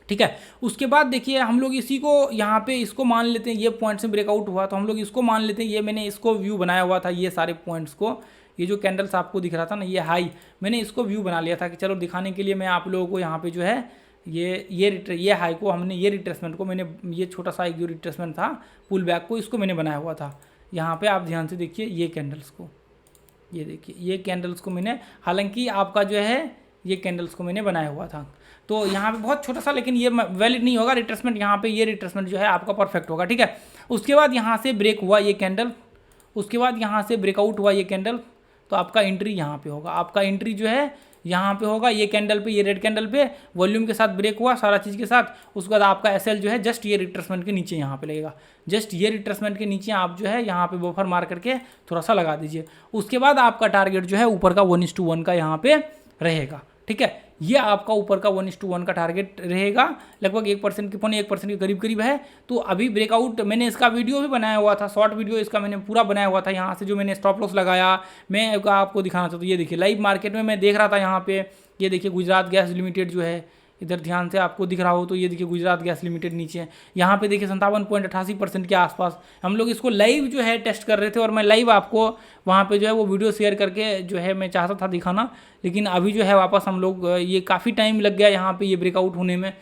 ठीक है। उसके बाद देखिए हम लोग इसी को यहाँ पे इसको मान लेते हैं, ये पॉइंट से ब्रेकआउट हुआ तो हम लोग इसको मान लेते हैं, ये मैंने इसको व्यू बनाया हुआ था, ये सारे पॉइंट्स को, ये जो कैंडल्स आपको दिख रहा था ना, ये हाई, मैंने इसको व्यू बना लिया था कि चलो दिखाने के लिए मैं आप लोगों को यहाँ पे जो है ये हाई को हमने, ये रिट्रेसमेंट को मैंने, ये छोटा सा एक जो रिट्रेसमेंट था पुल बैक को, इसको मैंने बनाया हुआ था। यहाँ पे आप ध्यान से देखिए ये कैंडल्स को, ये देखिए ये कैंडल्स को मैंने, हालांकि आपका जो है ये कैंडल्स को मैंने बनाया हुआ था, तो यहाँ पे बहुत छोटा सा, लेकिन ये वैलिड नहीं होगा रिट्रेसमेंट, यहाँ पे ये रिट्रेसमेंट जो है आपका परफेक्ट होगा, ठीक है। उसके बाद यहाँ से ब्रेक हुआ ये कैंडल, उसके बाद यहाँ से ब्रेकआउट हुआ ये कैंडल, तो आपका एंट्री यहाँ पे होगा, आपका एंट्री जो है यहाँ पे होगा, ये कैंडल पे, ये रेड कैंडल पे वॉल्यूम के साथ ब्रेक हुआ सारा चीज़ के साथ। उसके बाद आपका SL जो है जस्ट ये रिट्रेसमेंट के नीचे यहाँ पे लगेगा, जस्ट ये रिट्रेसमेंट के नीचे आप जो है यहाँ पे बफर मार करके थोड़ा सा लगा दीजिए। उसके बाद आपका टारगेट जो है ऊपर का 1:1 का यहाँ पे रहेगा, ठीक है। ये आपका ऊपर का 1:1 का टारगेट रहेगा, लगभग 1% के 1% के करीब है। तो अभी ब्रेकआउट, मैंने इसका वीडियो भी बनाया हुआ था, शॉर्ट वीडियो इसका मैंने पूरा बनाया हुआ था, यहाँ से जो मैंने स्टॉप लॉस लगाया मैं आपको दिखाना चाहता हूँ। ये देखिए लाइव मार्केट में मैं देख रहा था, यहाँ पे ये देखिए गुजरात गैस लिमिटेड जो है, इधर ध्यान से आपको दिख रहा हो तो ये देखिए गुजरात गैस लिमिटेड नीचे है, यहाँ पे देखिए 57.88% के आसपास हम लोग इसको लाइव जो है टेस्ट कर रहे थे, और मैं लाइव आपको वहाँ पे जो है वो वीडियो शेयर करके जो है मैं चाहता था दिखाना, लेकिन अभी जो है वापस हम लोग, ये काफ़ी टाइम लग गया यहाँ पे ये ब्रेकआउट होने में,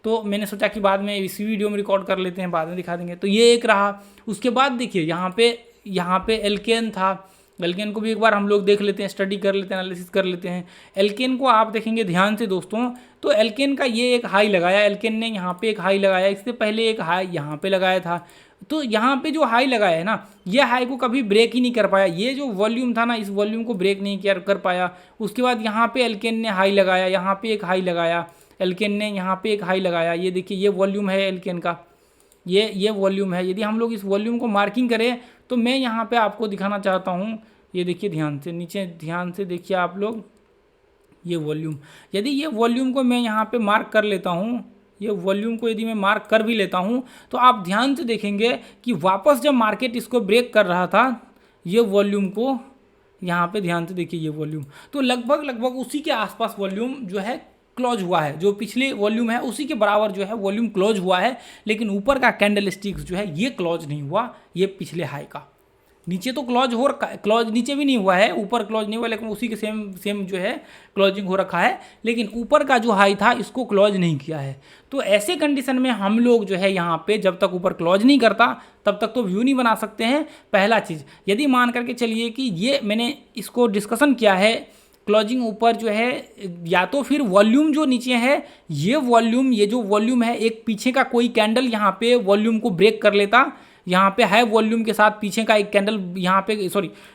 तो मैंने सोचा कि बाद में इसी वीडियो में रिकॉर्ड कर लेते हैं, बाद में दिखा देंगे। तो ये एक रहा। उसके बाद देखिए यहाँ पे एल्केन था, एल्केन को भी एक बार हम लोग देख लेते हैं, स्टडी कर लेते हैं, एनालिसिस कर लेते हैं। एल्केन को आप देखेंगे ध्यान से दोस्तों, तो एल्केन का ये एक हाई लगाया, एल्केन ने यहाँ पे एक हाई लगाया, इससे पहले एक हाई यहाँ पे लगाया था। तो यहाँ पे जो हाई लगाया है ना, ये हाई को कभी ब्रेक ही नहीं कर पाया। ये जो वॉल्यूम था ना, इस वॉल्यूम को ब्रेक नहीं कर पाया। उसके बाद यहाँ पे एल्केन ने हाई लगाया, यहाँ पे एक हाई लगाया, एल्केन ने यहाँ पे एक हाई लगाया। ये देखिए, ये वॉल्यूम है एल्केन का, ये वॉल्यूम है। यदि हम लोग इस वॉल्यूम को मार्किंग करें तो मैं यहाँ पे आपको दिखाना चाहता हूँ, ये देखिए ध्यान से, नीचे ध्यान से देखिए आप लोग, ये वॉल्यूम, यदि ये वॉल्यूम को मैं यहाँ पे मार्क कर लेता हूँ, ये वॉल्यूम को यदि मैं मार्क कर भी लेता हूँ, तो आप ध्यान से देखेंगे कि वापस जब मार्केट इसको ब्रेक कर रहा था, ये वॉल्यूम को यहाँ पे ध्यान से देखिए, ये वॉल्यूम तो लगभग उसी के आसपास वॉल्यूम जो है क्लोज हुआ है। जो पिछले वॉल्यूम है उसी के बराबर जो है वॉल्यूम क्लोज हुआ है, लेकिन ऊपर का कैंडल स्टिक्स जो है ये क्लोज नहीं हुआ, ये पिछले हाई का। नीचे तो क्लोज नीचे भी नहीं हुआ है, ऊपर क्लोज नहीं हुआ, लेकिन उसी के सेम जो है क्लोजिंग हो रखा है, लेकिन ऊपर का जो हाई था इसको क्लोज नहीं किया है। तो ऐसे कंडीशन में हम लोग जो है यहाँ पे जब तक ऊपर क्लोज नहीं करता तब तक तो व्यू नहीं बना सकते हैं। पहला चीज़, यदि मान करके चलिए कि ये मैंने इसको डिस्कशन किया है, क्लोजिंग ऊपर जो है, या तो फिर वॉल्यूम जो नीचे है, ये जो वॉल्यूम है, एक पीछे का कोई कैंडल यहाँ पे वॉल्यूम को ब्रेक कर लेता, यहाँ पे हाई वॉल्यूम के साथ पीछे का एक कैंडल यहाँ पे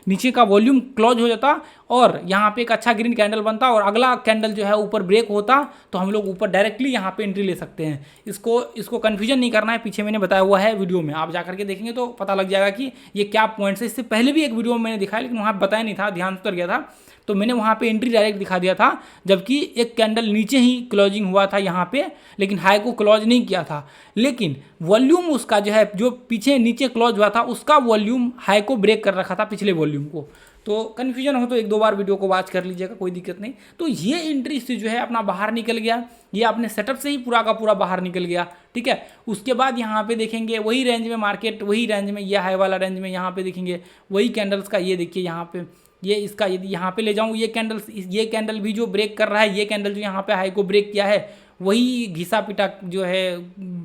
नीचे का वॉल्यूम क्लोज हो जाता और यहाँ पे एक अच्छा ग्रीन कैंडल बनता और अगला कैंडल जो है ऊपर ब्रेक होता, तो हम लोग ऊपर डायरेक्टली यहाँ पे एंट्री ले सकते हैं। इसको कन्फ्यूजन नहीं करना है, पीछे मैंने बताया हुआ है वीडियो में, आप जाकर के देखेंगे तो पता लग जाएगा कि ये क्या पॉइंट्स है। इससे पहले भी एक वीडियो में मैंने दिखाया, लेकिन वहाँ बताया नहीं था, ध्यान उतर गया था, तो मैंने वहाँ पे एंट्री डायरेक्ट दिखा दिया था, जबकि एक कैंडल नीचे ही क्लोजिंग हुआ था यहाँ पे, लेकिन हाई को क्लोज नहीं किया था, लेकिन वॉल्यूम उसका जो है, जो पीछे नीचे क्लोज हुआ था उसका वॉल्यूम हाई को ब्रेक कर रखा था, पिछले वॉल्यूम को। तो कन्फ्यूजन हो तो एक दो बार वीडियो को वॉच कर लीजिएगा, कोई दिक्कत नहीं। तो ये एंट्री से जो है अपना बाहर निकल गया, ये अपने सेटअप से ही पूरा का पूरा बाहर निकल गया, ठीक है। उसके बाद यहाँ पे देखेंगे वही रेंज में मार्केट, वही रेंज में, ये हाई वाला रेंज में यहाँ पे देखेंगे वही कैंडल्स का, ये देखिए यहाँ पे, ये इसका यदि यहाँ पे ले जाऊँ, ये कैंडल भी जो ब्रेक कर रहा है, ये कैंडल जो यहाँ पे हाई को ब्रेक किया है, वही घिसा पिटा जो है,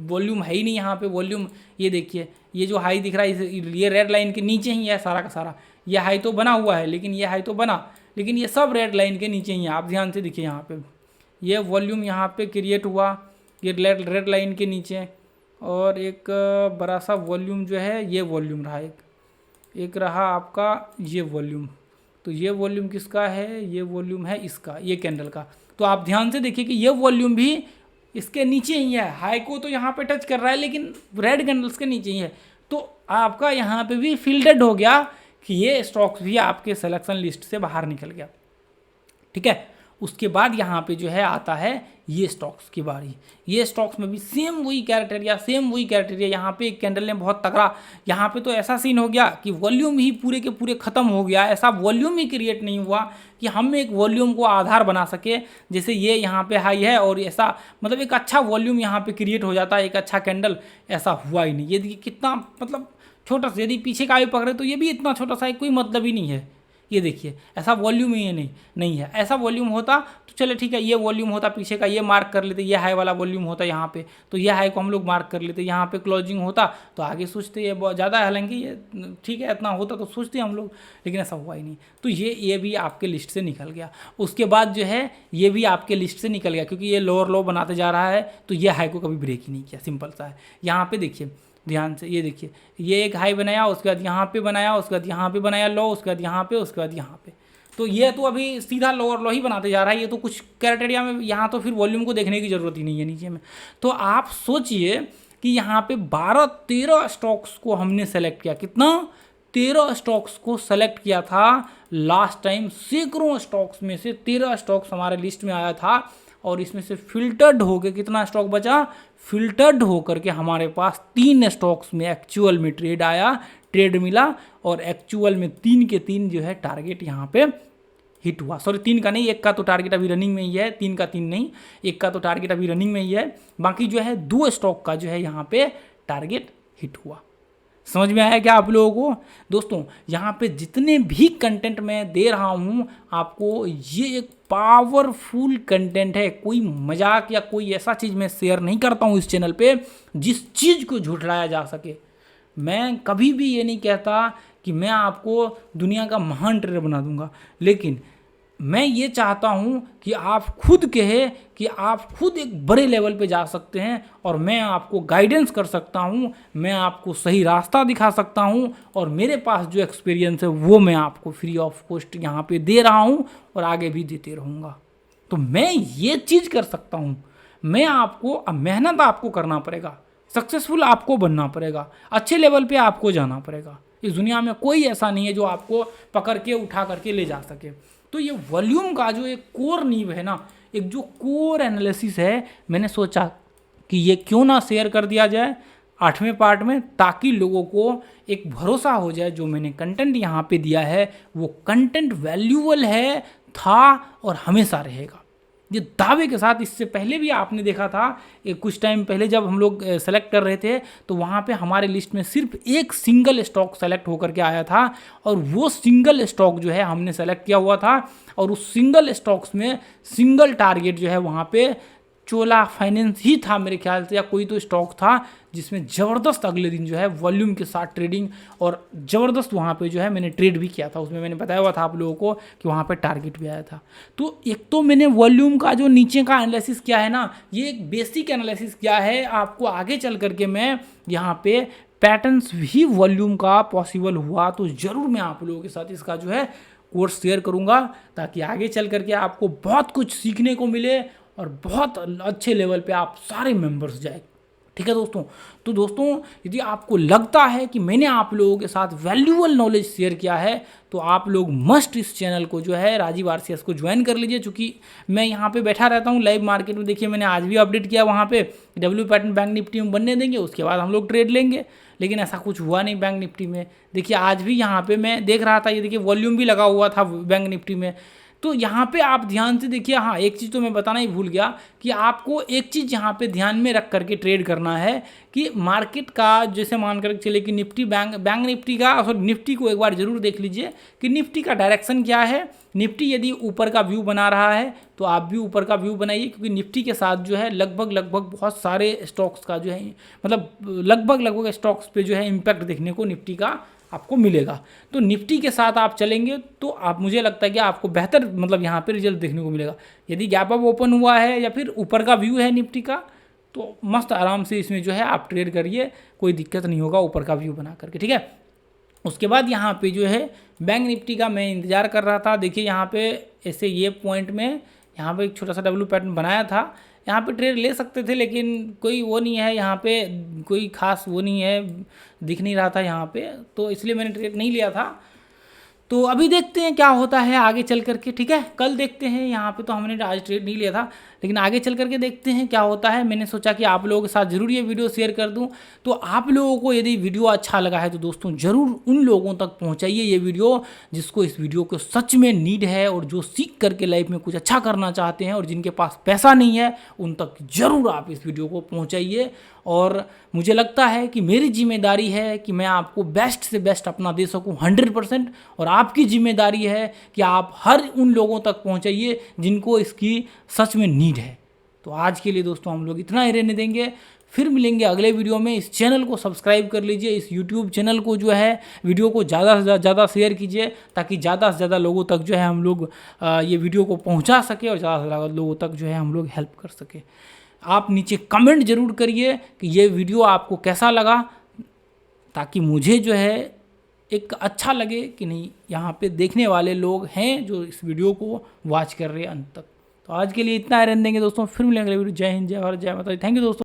वॉल्यूम है ही नहीं यहाँ पे वॉल्यूम। ये देखिए, ये जो हाई दिख रहा है ये रेड लाइन के नीचे ही है सारा का सारा। ये हाई तो बना हुआ है, लेकिन ये हाई तो बना, लेकिन ये सब रेड लाइन के नीचे ही है। आप ध्यान से देखिए यहाँ पे, ये वॉल्यूम यहाँ पे क्रिएट हुआ, ये रेड लाइन के नीचे, और एक बड़ा सा वॉल्यूम जो है, ये वॉल्यूम रहा, एक रहा आपका ये वॉल्यूम। तो ये वॉल्यूम किसका है? ये वॉल्यूम है इसका, ये कैंडल का। तो आप ध्यान से देखिए कि ये वॉल्यूम भी इसके नीचे ही है, हाई को तो यहाँ पे टच कर रहा है, लेकिन रेड कैंडल्स के नीचे ही है। तो आपका यहाँ पे भी फिल्टर्ड हो गया कि ये स्टॉक्स भी आपके सिलेक्शन लिस्ट से बाहर निकल गया, ठीक है। उसके बाद यहाँ पे जो है आता है ये स्टॉक्स की बारी। ये स्टॉक्स में भी सेम वही क्राइटेरिया, यहाँ पे एक कैंडल ने बहुत तगड़ा, यहाँ पे तो ऐसा सीन हो गया कि वॉल्यूम ही पूरे के पूरे ख़त्म हो गया। ऐसा वॉल्यूम ही क्रिएट नहीं हुआ कि हम एक वॉल्यूम को आधार बना सके, जैसे ये यहाँ पे हाई है और ऐसा मतलब एक अच्छा वॉल्यूम यहाँ पे क्रिएट हो जाता है, एक अच्छा कैंडल, ऐसा हुआ ही नहीं। ये देखिए कितना मतलब छोटा सा, यदि पीछे का भी पकड़े तो ये भी इतना छोटा सा है, कोई मतलब ही नहीं है। ये देखिए ऐसा वॉल्यूम ही नहीं है। ऐसा वॉल्यूम होता तो चले ठीक है, ये वॉल्यूम होता पीछे का, ये मार्क कर लेते, ये हाई वाला वॉल्यूम होता यहाँ पे, तो ये हाई को हम लोग मार्क कर लेते, यहाँ पे क्लोजिंग होता तो आगे सोचते ये बहुत ज़्यादा है, हालांकि ये ठीक है इतना होता तो सोचते हम लोग, लेकिन ऐसा हुआ ही नहीं। तो ये भी आपके लिस्ट से निकल गया। उसके बाद जो है ये भी आपके लिस्ट से निकल गया, क्योंकि ये लोअर लो बनाते जा रहा है, तो ये हाई को कभी ब्रेक ही नहीं किया, सिंपल सा है। यहाँ पे देखिए ध्यान से, ये देखिए ये एक हाई बनाया, उसके बाद यहाँ पे बनाया, उसके बाद यहाँ पे बनाया लो, उसके बाद यहाँ पे, उसके बाद यहाँ पे, तो ये तो अभी सीधा लोअर लो ही बनाते जा रहा है। ये तो कुछ क्राइटेरिया में, यहाँ तो फिर वॉल्यूम को देखने की ज़रूरत ही नहीं है नीचे में। तो आप सोचिए कि यहाँ पे 12-13 स्टॉक्स को हमने सेलेक्ट किया, कितना 13 स्टॉक्स को सेलेक्ट किया था लास्ट टाइम। सैकड़ों स्टॉक्स में से 13 स्टॉक्स हमारे लिस्ट में आया था, और इसमें से फिल्टर्ड होकर कितना स्टॉक बचा? फिल्टर्ड होकर के हमारे पास 3 स्टॉक्स में एक्चुअल में ट्रेड मिला, और एक्चुअल में 3 के 3 जो है टारगेट यहाँ पे हिट हुआ। सॉरी 3 का नहीं, एक का तो टारगेट अभी रनिंग में ही है, 3 का 3 नहीं, एक का तो टारगेट अभी रनिंग में ही है, बाकी जो है 2 स्टॉक का जो है यहाँ पे टारगेट हिट हुआ। समझ में आया क्या आप लोगों को? दोस्तों यहाँ पे जितने भी कंटेंट मैं दे रहा हूँ आपको, ये एक पावरफुल कंटेंट है। कोई मजाक या कोई ऐसा चीज़ मैं शेयर नहीं करता हूँ इस चैनल पे जिस चीज़ को झुठलाया जा सके। मैं कभी भी ये नहीं कहता कि मैं आपको दुनिया का महान ट्रेडर बना दूंगा, लेकिन मैं ये चाहता हूँ कि आप खुद कहे कि आप खुद एक बड़े लेवल पे जा सकते हैं और मैं आपको गाइडेंस कर सकता हूँ, मैं आपको सही रास्ता दिखा सकता हूँ और मेरे पास जो एक्सपीरियंस है वो मैं आपको फ्री ऑफ कॉस्ट यहाँ पे दे रहा हूँ और आगे भी देते रहूँगा। तो मैं ये चीज़ कर सकता हूँ। मैं आपको, अब मेहनत आपको करना पड़ेगा, सक्सेसफुल आपको बनना पड़ेगा, अच्छे लेवल पे आपको जाना पड़ेगा। इस दुनिया में कोई ऐसा नहीं है जो आपको पकड़ के उठा करके ले जा सके। तो ये वॉल्यूम का जो एक कोर नींव है ना, एक जो कोर एनालिसिस है, मैंने सोचा कि ये क्यों ना शेयर कर दिया जाए 8वें पार्ट में, ताकि लोगों को एक भरोसा हो जाए जो मैंने कंटेंट यहाँ पे दिया है वो कंटेंट वैल्यूएबल है, था और हमेशा रहेगा। ये दावे के साथ, इससे पहले भी आपने देखा था कुछ टाइम पहले जब हम लोग सेलेक्ट कर रहे थे तो वहाँ पे हमारे लिस्ट में सिर्फ एक सिंगल स्टॉक सेलेक्ट होकर के आया था और वो सिंगल स्टॉक जो है हमने सेलेक्ट किया हुआ था और उस सिंगल स्टॉक्स में सिंगल टारगेट जो है वहाँ पे चोला फाइनेंस ही था मेरे ख्याल से, या कोई तो स्टॉक था जिसमें ज़बरदस्त अगले दिन जो है वॉल्यूम के साथ ट्रेडिंग और ज़बरदस्त वहाँ पे जो है मैंने ट्रेड भी किया था। उसमें मैंने बताया हुआ था आप लोगों को कि वहाँ पे टारगेट भी आया था। तो एक तो मैंने वॉल्यूम का जो नीचे का एनालिसिस किया है ना, ये एक बेसिक एनालिसिस किया है। आपको आगे चल करके मैं यहाँ पे पैटर्न्स भी वॉल्यूम का पॉसिबल हुआ तो ज़रूर मैं आप लोगों के साथ इसका जो है कोर्स शेयर करूँगा, ताकि आगे चल करके आपको बहुत कुछ सीखने को मिले और बहुत अच्छे लेवल पे आप सारे मेंबर्स जाए। ठीक है दोस्तों। तो दोस्तों, यदि आपको लगता है कि मैंने आप लोगों के साथ वैल्यूएबल नॉलेज शेयर किया है तो आप लोग मस्ट इस चैनल को जो है राजीव आरसीएस को ज्वाइन कर लीजिए। चूँकि मैं यहाँ पे बैठा रहता हूँ लाइव मार्केट में। देखिए मैंने आज भी अपडेट किया वहाँ पे डब्ल्यू पैटर्न बैंक निफ्टी में बनने देंगे, उसके बाद हम लोग ट्रेड लेंगे, लेकिन ऐसा कुछ हुआ नहीं बैंक निफ्टी में। देखिए आज भी यहाँ पे मैं देख रहा था, ये देखिए वॉल्यूम भी लगा हुआ था बैंक निफ्टी में। तो यहाँ पे आप ध्यान से देखिए, हाँ एक चीज़ तो मैं बताना ही भूल गया कि आपको एक चीज़ यहाँ पे ध्यान में रख करके ट्रेड करना है कि मार्केट का, जैसे मान कर चले कि निफ्टी बैंक निफ्टी का, और निफ्टी को एक बार जरूर देख लीजिए कि निफ्टी का डायरेक्शन क्या है। निफ्टी यदि ऊपर का व्यू बना रहा है तो आप भी ऊपर का व्यू बनाइए, क्योंकि निफ्टी के साथ जो है लगभग बहुत सारे स्टॉक्स का जो है, मतलब लगभग स्टॉक्स पे जो है इम्पैक्ट देखने को निफ्टी का आपको मिलेगा। तो निफ्टी के साथ आप चलेंगे तो आप, मुझे लगता है कि आपको बेहतर, मतलब यहाँ पे रिजल्ट देखने को मिलेगा। यदि गैप अप ओपन हुआ है या फिर ऊपर का व्यू है निफ्टी का, तो मस्त आराम से इसमें जो है आप ट्रेड करिए, कोई दिक्कत नहीं होगा ऊपर का व्यू बना करके। ठीक है। उसके बाद यहाँ पे जो है बैंक निफ्टी का मैं इंतज़ार कर रहा था। देखिए यहाँ पे ऐसे ये पॉइंट में यहाँ पे एक छोटा सा डब्ल्यू पैटर्न बनाया था, यहाँ पे ट्रेड ले सकते थे, लेकिन कोई वो नहीं है यहाँ पे, कोई खास वो नहीं है, दिख नहीं रहा था यहाँ पे, तो इसलिए मैंने ट्रेड नहीं लिया था। तो अभी देखते हैं क्या होता है आगे चल करके। ठीक है, कल देखते हैं। यहाँ पे तो हमने आज ट्रेड नहीं लिया था, लेकिन आगे चल करके देखते हैं क्या होता है। मैंने सोचा कि आप लोगों के साथ ज़रूर ये वीडियो शेयर कर दूं। तो आप लोगों को यदि वीडियो अच्छा लगा है तो दोस्तों ज़रूर उन लोगों तक पहुँचाइए ये वीडियो जिसको इस वीडियो को सच में नीड है और जो सीख करके लाइफ में कुछ अच्छा करना चाहते हैं और जिनके पास पैसा नहीं है, उन तक ज़रूर आप इस वीडियो को पहुँचाइए। और मुझे लगता है कि मेरी जिम्मेदारी है कि मैं आपको बेस्ट से बेस्ट अपना दे सकूं 100%, और आपकी जिम्मेदारी है कि आप हर उन लोगों तक पहुंचाइए जिनको इसकी सच में नीड है। तो आज के लिए दोस्तों हम लोग इतना ही रहने देंगे, फिर मिलेंगे अगले वीडियो में। इस चैनल को सब्सक्राइब कर लीजिए, इस यूट्यूब चैनल को जो है वीडियो को ज़्यादा से ज़्यादा शेयर कीजिए, ताकि ज़्यादा से ज़्यादा लोगों तक जो है हम लोग ये वीडियो को पहुंचा सके और ज़्यादा से ज़्यादा लोगों तक जो है हम लोग हेल्प कर सके। आप नीचे कमेंट जरूर करिए कि ये वीडियो आपको कैसा लगा, ताकि मुझे जो है एक अच्छा लगे कि नहीं यहाँ पे देखने वाले लोग हैं जो इस वीडियो को वॉच कर रहे हैं अंत तक। तो आज के लिए इतना रहने देंगे दोस्तों, फिर मिलेंगे अगले वीडियो। जय हिंद, जय भारत, जय माता दी। थैंक यू दोस्तों।